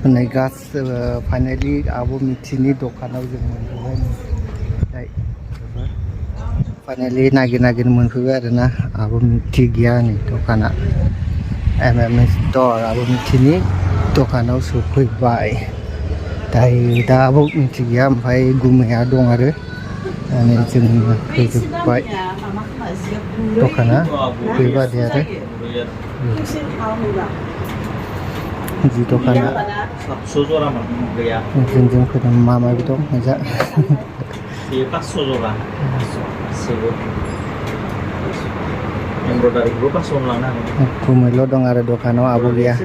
नै गास फाइनाली आब' मिथिनि दखानाव जों मोनफैबाय फाइनाली नागिर मोनफैबाय आरोना आब' मिथि गैया नै दखाना एमएमएस स्ट'र आब' मिथिनि दखानाव सफैबाय दायो दा आब' मिथि गैया ओमफ्राय गुमैया दं आरो नै जों फैजोब्बाय दखाना बेबादि आरो जि दखाना जों फैदों मा दं मोजां गुमैल' दं आरो दखानाव आब' गैया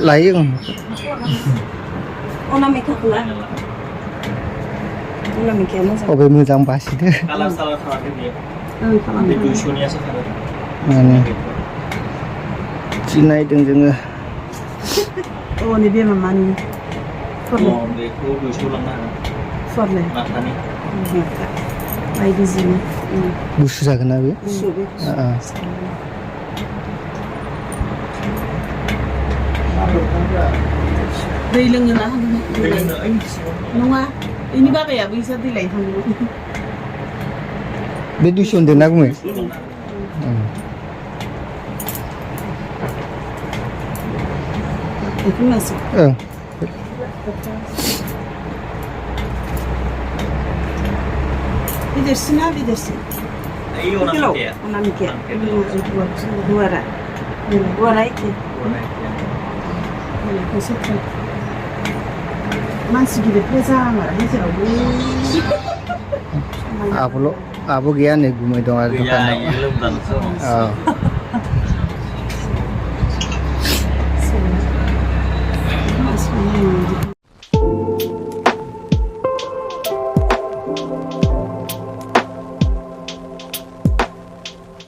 लायो अबे मोजां बासिदो जि नायदों जोङो नैबे मामानि गुसु जागोन ना बे दै लोङो ना नङा बेनि बाबायाबो इसोर दै लायनो थांदोंमोन बे दुइस' होनदों ना गुमै गिदिरसिना गिदिरसिन मानसि गिदिरफोर जामारा गेजेरावबो आब' गैया नै गुमै दं आरो दखानाव